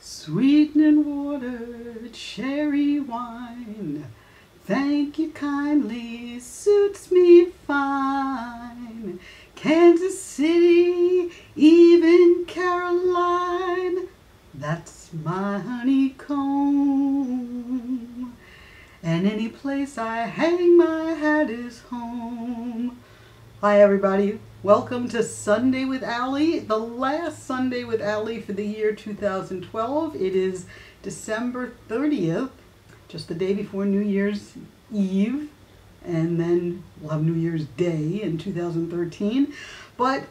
Sweetening water, cherry wine, thank you kindly, suits me fine. Kansas City, even Caroline, that's my honeycomb. And any place I hang my hat is home. Hi everybody, welcome to Sunday with Ally, the last Sunday with Ally for the year 2012. It is December 30th, just the day before New Year's Eve, and then we'll have New Year's Day in 2013. But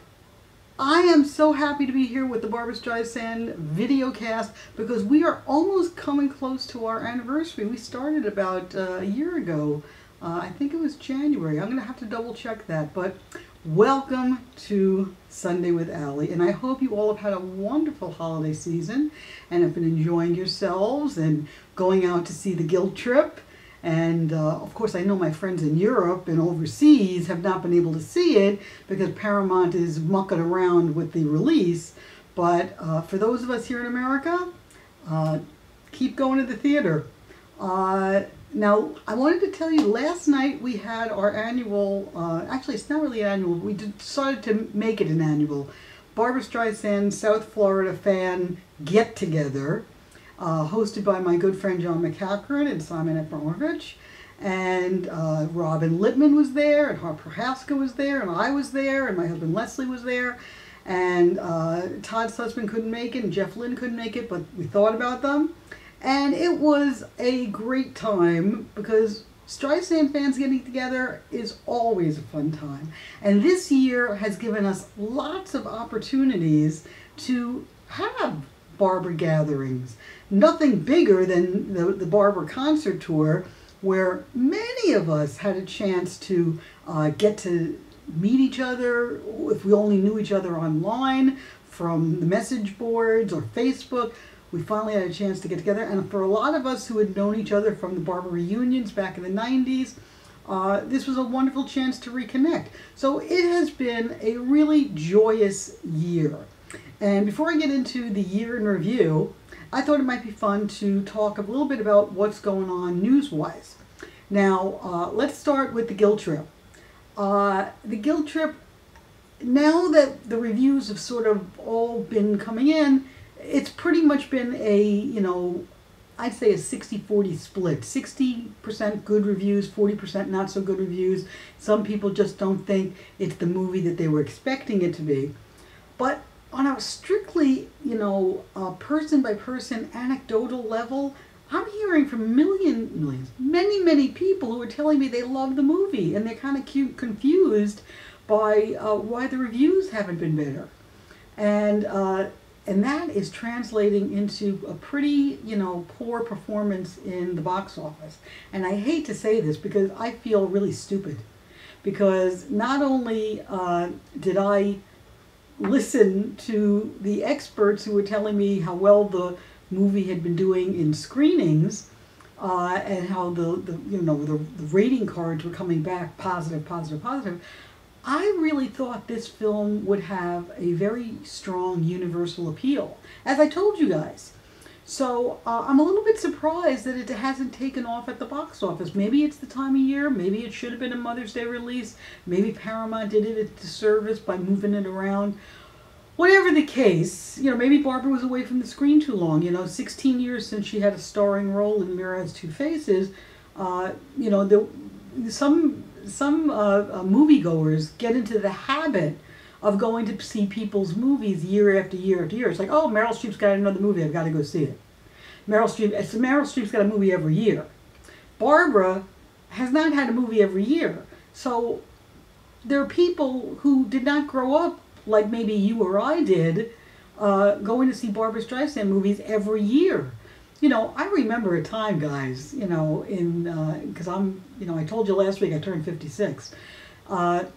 I am so happy to be here with the Barbra Streisand Videocast because we are almost coming close to our anniversary. We started about a year ago. I think it was January. I'm going to have to double check that. But welcome to Sunday with Ally. And I hope you all have had a wonderful holiday season and have been enjoying yourselves and going out to see the guild trip. And of course, I know my friends in Europe and overseas have not been able to see it because Paramount is mucking around with the release. But for those of us here in America, keep going to the theater. Now, I wanted to tell you, last night we had our annual, actually it's not really annual, we decided to make it an annual Barbra Streisand South Florida fan get-together, hosted by my good friend John McCackern and Simon Abramovich. And Robin Lippman was there, and Harper Haskell was there, and I was there, and my husband Leslie was there. And Todd Sussman couldn't make it, and Jeff Lynne couldn't make it, but we thought about them. And it was a great time because Streisand fans getting together is always a fun time. And this year has given us lots of opportunities to have Barbra gatherings. Nothing bigger than the Barbra concert tour, where many of us had a chance to get to meet each other if we only knew each other online from the message boards or Facebook. We finally had a chance to get together, and for a lot of us who had known each other from the Barbra reunions back in the 90s, this was a wonderful chance to reconnect. So it has been a really joyous year. And before I get into the year in review, I thought it might be fun to talk a little bit about what's going on news-wise. Now, let's start with the guild trip. The guild trip, now that the reviews have sort of all been coming in, it's pretty much been a, I'd say a 60-40 split. 60% good reviews, 40% not so good reviews. Some people just don't think it's the movie that they were expecting it to be. But on a strictly, person-by-person anecdotal level, I'm hearing from many people who are telling me they love the movie, and they're kind of confused by why the reviews haven't been better. And that is translating into a pretty, poor performance in the box office. And I hate to say this because I feel really stupid. Because not only did I listen to the experts who were telling me how well the movie had been doing in screenings, and how the rating cards were coming back positive. I really thought this film would have a very strong universal appeal, as I told you guys. So I'm a little bit surprised that it hasn't taken off at the box office. Maybe it's the time of year. Maybe it should have been a Mother's Day release. Maybe Paramount did it a disservice by moving it around. Whatever the case, maybe Barbra was away from the screen too long. 16 years since she had a starring role in Mirror Has Two Faces. Some moviegoers get into the habit of going to see people's movies year after year after year. It's like, oh, Meryl Streep's got another movie, I've got to go see it. Meryl Streep's got a movie every year. Barbra has not had a movie every year. So there are people who did not grow up like maybe you or I did, going to see Barbra Streisand movies every year. I remember a time, guys, because I told you last week I turned 56. I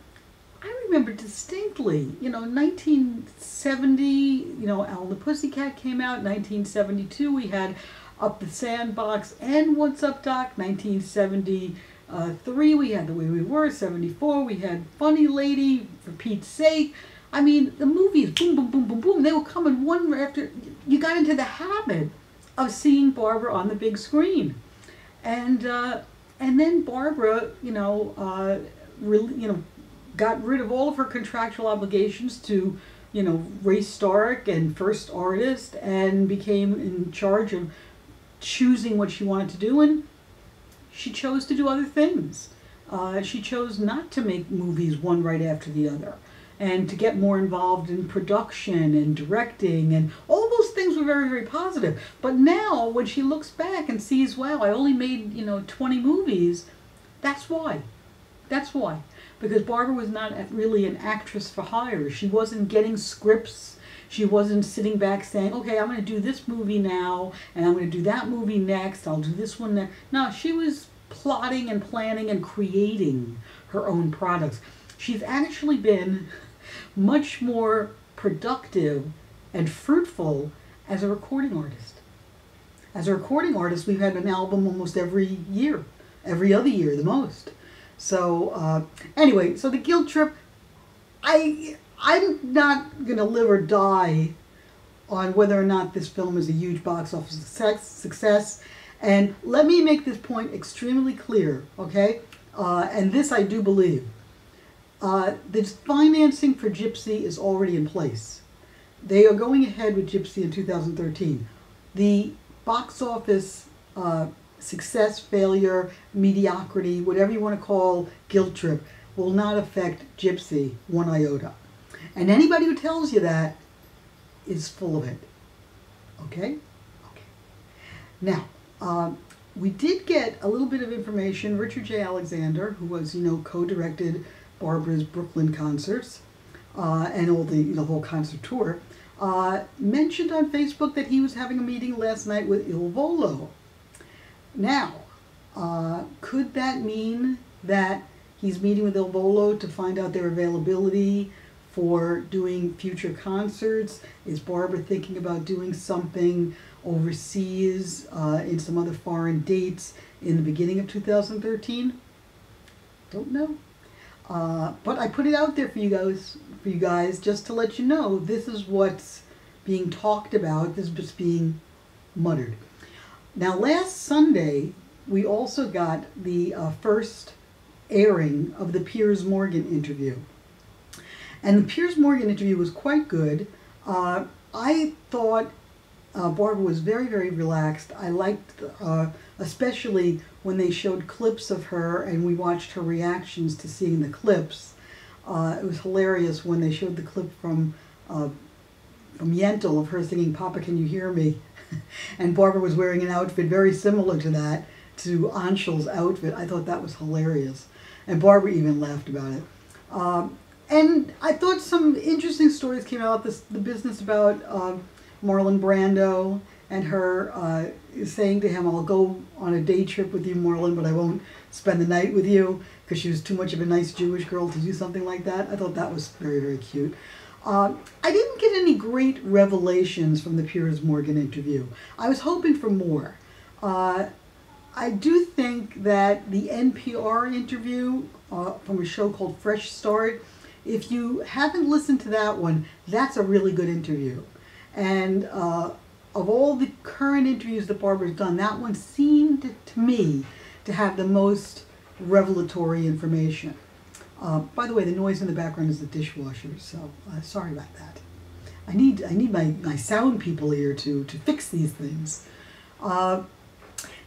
remember distinctly, 1970, Al and the Pussycat came out. 1972, we had Up the Sandbox and What's Up, Doc. 1973, we had The Way We Were. 74, we had Funny Lady, For Pete's Sake. I mean, the movies, boom, boom, boom, boom, boom. They were coming one after you got into the habit of seeing Barbara on the big screen. And then Barbara, got rid of all of her contractual obligations to, Ray Stark and First Artist, and became in charge of choosing what she wanted to do, and she chose to do other things. She chose not to make movies one right after the other, and to get more involved in production and directing, and all those things were very, very positive. But now, when she looks back and sees, wow, I only made, 20 movies, that's why. That's why. Because Barbara was not really an actress for hire. She wasn't getting scripts. She wasn't sitting back saying, okay, I'm going to do this movie now, and I'm going to do that movie next, I'll do this one next. No, she was plotting and planning and creating her own products. She's actually been much more productive and fruitful as a recording artist. As a recording artist, we've had an album almost every year, every other year, the most. So anyway, so the Guilt Trip, I'm not going to live or die on whether or not this film is a huge box office success. And let me make this point extremely clear, okay? And this I do believe. The financing for Gypsy is already in place. They are going ahead with Gypsy in 2013. The box office success, failure, mediocrity, whatever you want to call Guilt Trip, will not affect Gypsy one iota. And anybody who tells you that is full of it. Okay? Okay. Now, we did get a little bit of information. Richard J. Alexander, who was, co-directed Barbara's Brooklyn concerts and all the whole concert tour, mentioned on Facebook that he was having a meeting last night with Il Volo. Now, could that mean that he's meeting with Il Volo to find out their availability for doing future concerts? Is Barbara thinking about doing something overseas in some other foreign dates in the beginning of 2013? Don't know. But I put it out there for you guys just to let you know this is what's being talked about. This is just being muttered. Now, last Sunday, we also got the first airing of the Piers Morgan interview. And the Piers Morgan interview was quite good. I thought Barbara was very, very relaxed. I liked, especially when they showed clips of her and we watched her reactions to seeing the clips. It was hilarious when they showed the clip from Yentl of her singing "Papa, Can You Hear Me?" And Barbara was wearing an outfit very similar to that, to Anshul's outfit. I thought that was hilarious. And Barbara even laughed about it. And I thought some interesting stories came out, the business about Marlon Brando and her saying to him, I'll go on a day trip with you, Marlon, but I won't spend the night with you, because she was too much of a nice Jewish girl to do something like that. I thought that was very, very cute. I didn't get any great revelations from the Piers Morgan interview. I was hoping for more. I do think that the NPR interview from a show called Fresh Start, if you haven't listened to that one, that's a really good interview. And of all the current interviews that Barbara's done, that one seemed to me to have the most revelatory information. By the way, the noise in the background is the dishwasher, so sorry about that. I need my sound people here to fix these things.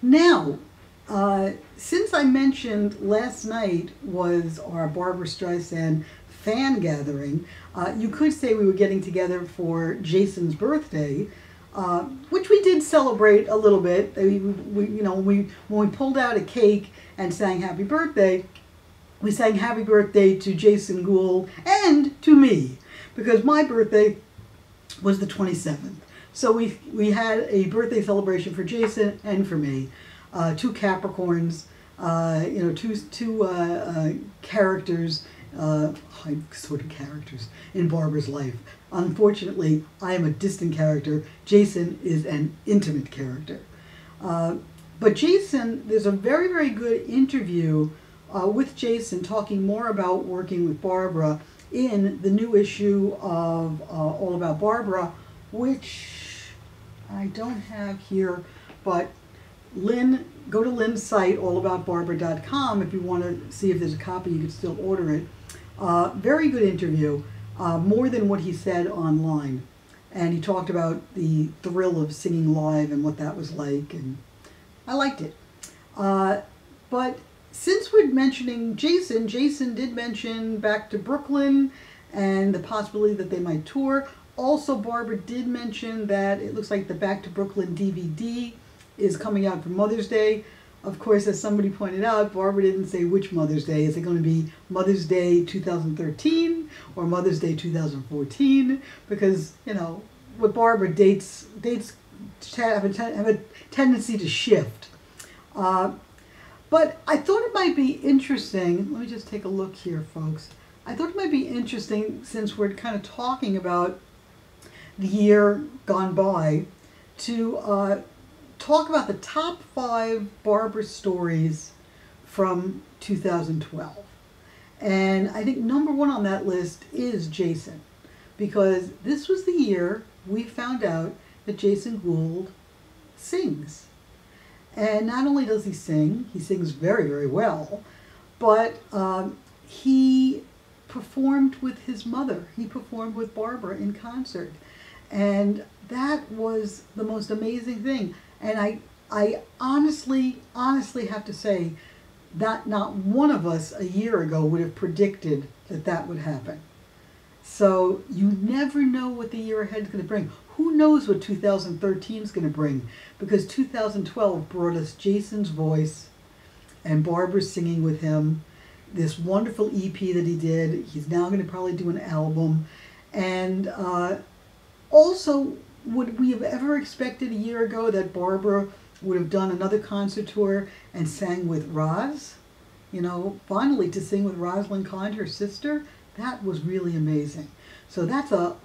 Now, since I mentioned last night was our Barbra Streisand fan gathering, you could say we were getting together for Jason's birthday, which we did celebrate a little bit. When we pulled out a cake and sang happy birthday, we sang happy birthday to Jason Gould and to me, because my birthday was the 27th. So we had a birthday celebration for Jason and for me. Two Capricorns, two characters, sort of characters in Barbara's life. Unfortunately, I am a distant character. Jason is an intimate character. But Jason, there's a very, very good interview with Jason talking more about working with Barbara in the new issue of All About Barbara, which I don't have here, but Lynn, go to Lynn's site, allaboutbarbara.com, if you want to see if there's a copy, you can still order it. Very good interview, more than what he said online. And he talked about the thrill of singing live and what that was like, and I liked it. But since we're mentioning Jason did mention Back to Brooklyn and the possibility that they might tour. Also, Barbara did mention that it looks like the Back to Brooklyn DVD is coming out for Mother's Day. Of course, as somebody pointed out, Barbara didn't say which Mother's Day. Is it going to be Mother's Day 2013 or Mother's Day 2014? Because, you know, with Barbara, dates have a tendency to shift. But I thought it might be interesting. Let me just take a look here, folks. I thought it might be interesting, since we're kind of talking about the year gone by, to talk about the top 5 Barbara stories from 2012. And I think number 1 on that list is Jason, because this was the year we found out that Jason Gould sings. And not only does he sings very, very well, but he performed with his mother. He performed with Barbara in concert. And that was the most amazing thing. And I honestly have to say that not one of us a year ago would have predicted that that would happen. So you never know what the year ahead is going to bring. Who knows what 2013 is going to bring? Because 2012 brought us Jason's voice and Barbara singing with him, this wonderful EP that he did. He's now going to probably do an album. And also, would we have ever expected a year ago that Barbara would have done another concert tour and sang with Roz? You know, finally to sing with Rosalind Kind, her sister, that was really amazing. So that's to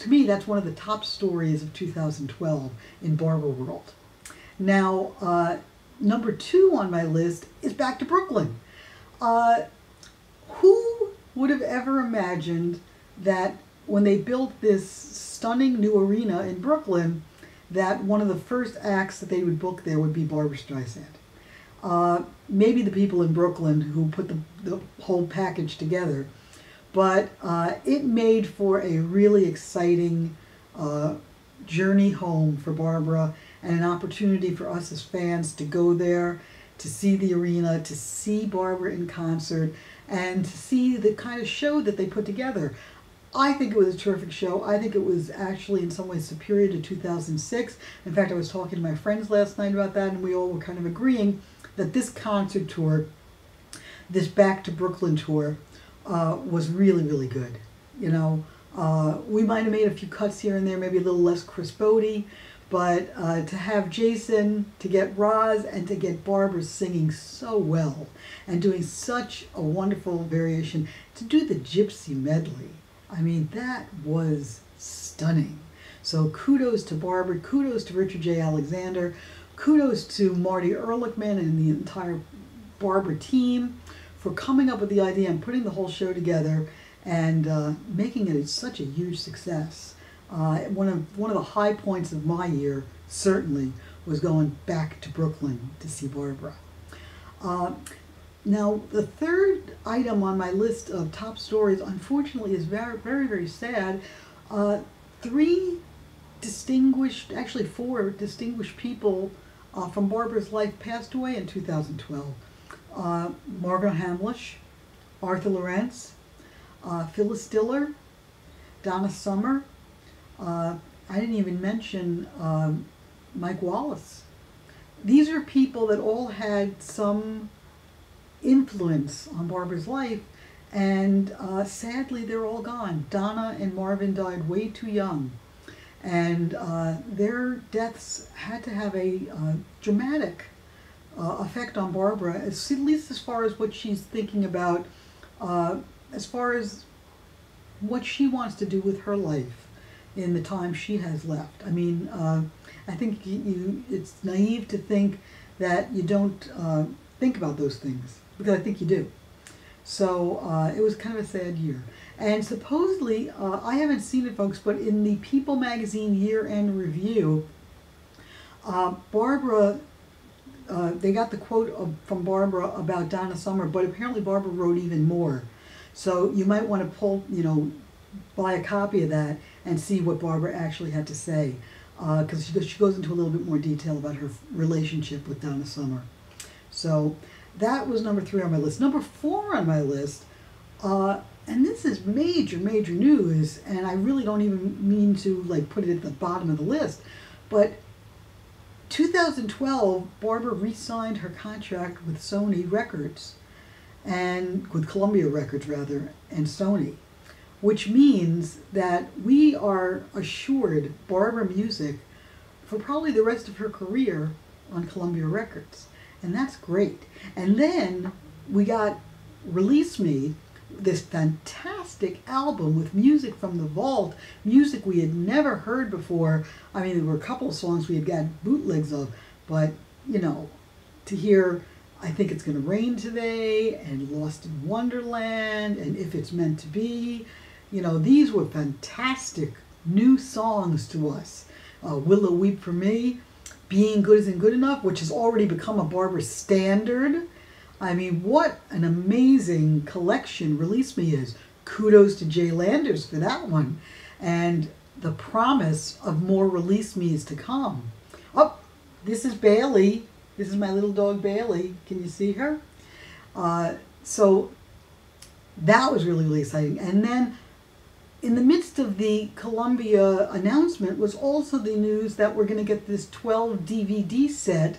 me, that's one of the top stories of 2012 in Barbara world. Now, number 2 on my list is Back to Brooklyn. Who would have ever imagined that when they built this stunning new arena in Brooklyn, that one of the first acts that they would book there would be Barbra Streisand? Maybe the people in Brooklyn who put the whole package together. But it made for a really exciting journey home for Barbara, and an opportunity for us as fans to go there, to see the arena, to see Barbara in concert, and to see the kind of show that they put together. I think it was a terrific show. I think it was actually in some ways superior to 2006. In fact, I was talking to my friends last night about that, and we all were kind of agreeing that this concert tour, this Back to Brooklyn tour, was really, really good. You know, we might have made a few cuts here and there, maybe a little less Chris Bodie, but to have Jason, to get Roz, and to get Barbara singing so well and doing such a wonderful variation, to do the Gypsy medley, I mean, that was stunning. So kudos to Barbara, kudos to Richard J. Alexander, kudos to Marty Ehrlichman and the entire Barbara team for coming up with the idea and putting the whole show together and making it such a huge success. One of the high points of my year, certainly, was going back to Brooklyn to see Barbara. Now, the third item on my list of top stories, unfortunately, is very, very, very sad. 4 distinguished people from Barbara's life passed away in 2012. Marvin Hamlish, Arthur Lawrence, Phyllis Diller, Donna Summer. I didn't even mention Mike Wallace. These are people that all had some influence on Barbara's life, and sadly they're all gone. Donna and Marvin died way too young, and their deaths had to have a dramatic effect on Barbara, at least as far as what she's thinking about, as far as what she wants to do with her life in the time she has left. I mean, I think it's naive to think that you don't think about those things, because I think you do. So it was kind of a sad year. And supposedly, I haven't seen it, folks, but in the People magazine year-end review, Barbra, they got the quote from Barbra about Donna Summer, but apparently Barbra wrote even more. So you might want to pull, buy a copy of that and see what Barbra actually had to say, because she goes into a little bit more detail about her relationship with Donna Summer. So that was number 3 on my list. Number 4 on my list, and this is major, major news, and I really don't even mean to put it at the bottom of the list, but 2012, Barbra re-signed her contract with Sony Records, and with Columbia Records rather, and Sony, which means that we are assured Barbra music for probably the rest of her career on Columbia Records, and that's great. And then we got Release Me, this fantastic album with music from the vault, music we had never heard before. I mean, there were a couple of songs we had got bootlegs of, but, to hear I Think It's Gonna Rain Today, and Lost in Wonderland, and If It's Meant to Be, these were fantastic new songs to us. Willow Weep for Me, Being Good Isn't Good Enough, which has already become a Barbra standard. I mean, what an amazing collection Release Me is. Kudos to Jay Landers for that one. And the promise of more Release Me's to come. Oh, this is Bailey. This is my little dog Bailey. Can you see her? So that was really, really exciting. And then in the midst of the Columbia announcement was also the news that we're going to get this 12 DVD set.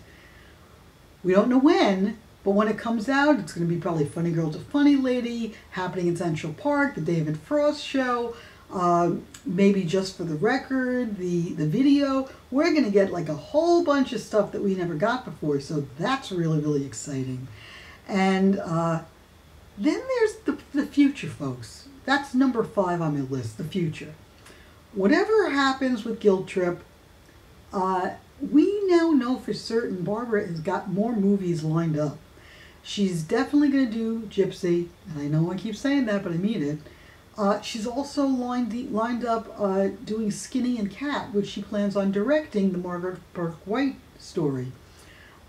We don't know when, but when it comes out, it's going to be probably Funny Girl to Funny Lady, happening in Central Park, the David Frost Show, maybe Just for the Record, the video. We're going to get a whole bunch of stuff that we never got before, so that's really, really exciting. And then there's the future, folks. That's number 5 on my list, the future. Whatever happens with Guilt Trip, we now know for certain Barbra has got more movies lined up. She's definitely going to do Gypsy, and I know I keep saying that, but I mean it. She's also lined up doing Skinny and Cat, which she plans on directing, the Margaret Burke White story,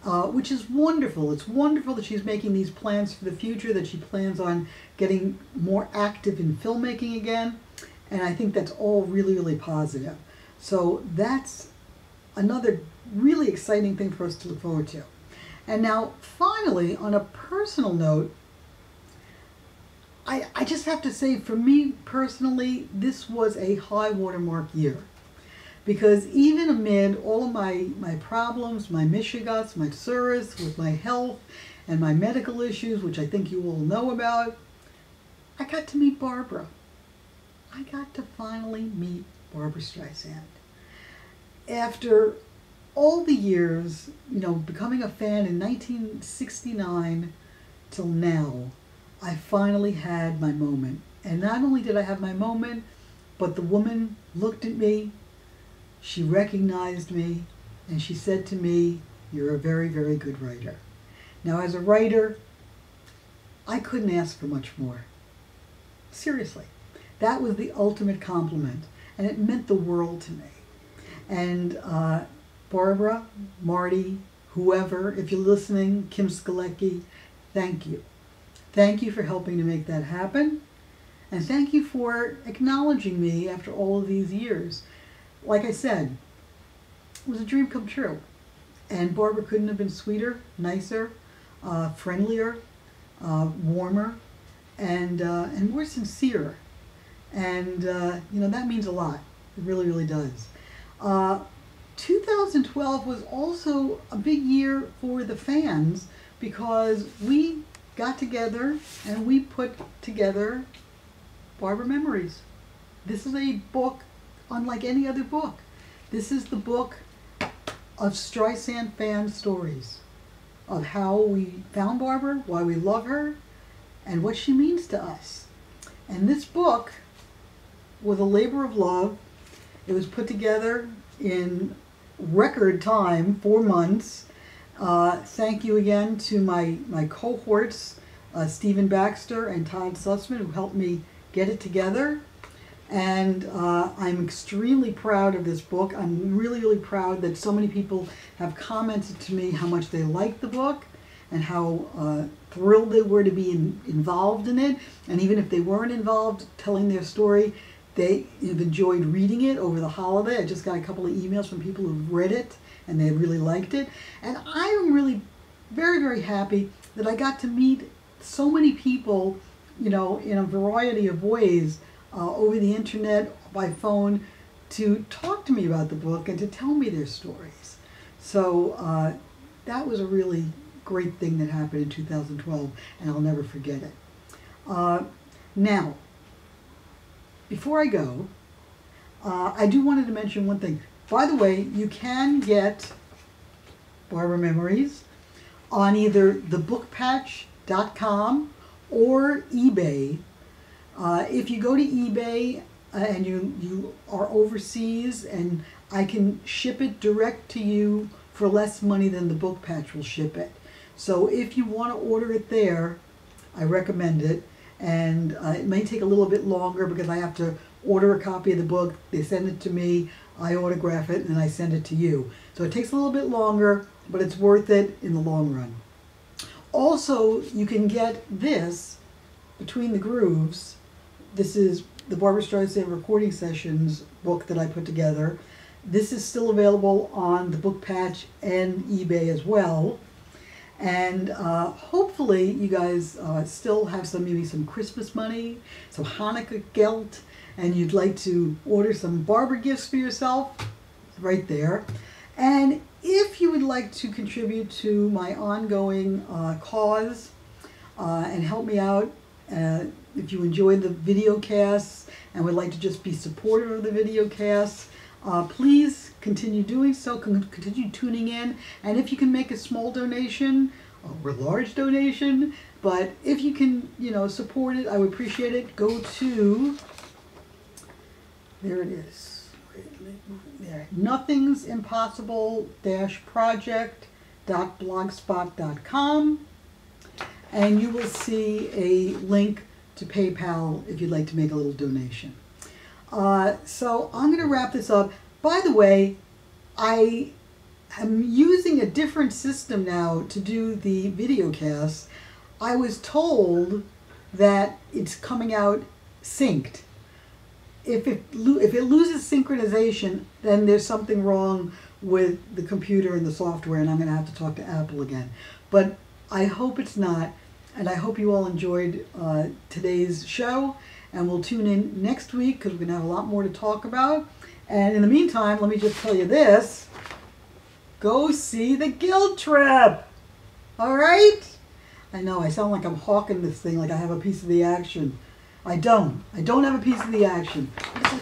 which is wonderful. It's wonderful that she's making these plans for the future, that she plans on getting more active in filmmaking again, and I think that's all really, really positive. So that's another really exciting thing for us to look forward to. And now, finally, on a personal note, I just have to say, for me personally, this was a high watermark year. Because even amid all of my problems, my mishigas, my tsuras with my health and my medical issues, which I think you all know about, I got to meet Barbra. I got to finally meet Barbra Streisand. After all the years, becoming a fan in 1969 till now, I finally had my moment. And not only did I have my moment, but the woman looked at me, she recognized me, and she said to me, "You're a very, very good writer." Now, as a writer, I couldn't ask for much more. Seriously. That was the ultimate compliment, and it meant the world to me. And Barbra, Marty, whoever, if you're listening, Kim Skalecki, thank you. Thank you for helping to make that happen. And thank you for acknowledging me after all of these years. Like I said, it was a dream come true. And Barbra couldn't have been sweeter, nicer, friendlier, warmer, and more sincere. And, that means a lot. It really, really does. 2012 was also a big year for the fans because we got together and we put together Barbra Memories. This is a book unlike any other book. This is the book of Streisand fan stories of how we found Barbra, why we love her, and what she means to us. And this book was a labor of love. It was put together in record time, 4 months. Thank you again to my cohorts, Stephen Baxter and Todd Sussman, who helped me get it together. And I'm extremely proud of this book. I'm really, really proud that so many people have commented to me how much they liked the book and how thrilled they were to be involved in it. And even if they weren't involved telling their story, they have enjoyed reading it over the holiday. I just got a couple of emails from people who've read it and they really liked it. And I am really very, very happy that I got to meet so many people, you know, in a variety of ways, over the internet, by phone, to talk to me about the book and to tell me their stories. So that was a really great thing that happened in 2012, and I'll never forget it. Now, before I go, I do wanted to mention one thing. By the way, you can get Barbra Memories on either thebookpatch.com or eBay. If you go to eBay and you are overseas, and I can ship it direct to you for less money than the book patch will ship it. So if you want to order it there, I recommend it. And it may take a little bit longer because I have to order a copy of the book. They send it to me, I autograph it, and then I send it to you. So it takes a little bit longer, but it's worth it in the long run. Also, you can get this, Between the Grooves. This is the Barbra Streisand Recording Sessions book that I put together. This is still available on the book patch and eBay as well. And hopefully you guys still have maybe some Christmas money, some Hanukkah geld, and you'd like to order some Barbra gifts for yourself, right there. And if you would like to contribute to my ongoing cause and help me out, if you enjoy the video casts and would like to just be supportive of the video casts, please continue doing so, continue tuning in, and if you can make a small donation or large donation, but if you can, you know, support it, I would appreciate it. Go to, there it is, there, nothingsimpossible-project.blogspot.com, and you will see a link to PayPal if you'd like to make a little donation. So I'm going to wrap this up. By the way, I am using a different system now to do the video casts. I was told that it's coming out synced. If it loses synchronization, then there's something wrong with the computer and the software, and I'm going to have to talk to Apple again. But I hope it's not, and I hope you all enjoyed today's show, and we'll tune in next week because we're going to have a lot more to talk about. And in the meantime, let me just tell you this. Go see the Guild Trip! All right? I know, I sound like I'm hawking this thing like I have a piece of the action. I don't. I don't have a piece of the action. But it's a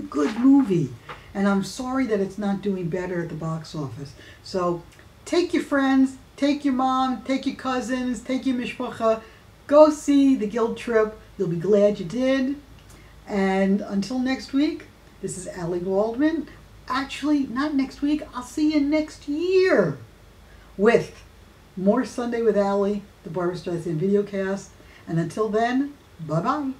good movie. And I'm sorry that it's not doing better at the box office. So take your friends, take your mom, take your cousins, take your mishpacha. Go see the Guild Trip. You'll be glad you did. And until next week, this is Ally Waldman. Actually, not next week. I'll see you next year with more Sunday with Ally, the Barbra Streisand Videocast. And until then, bye-bye.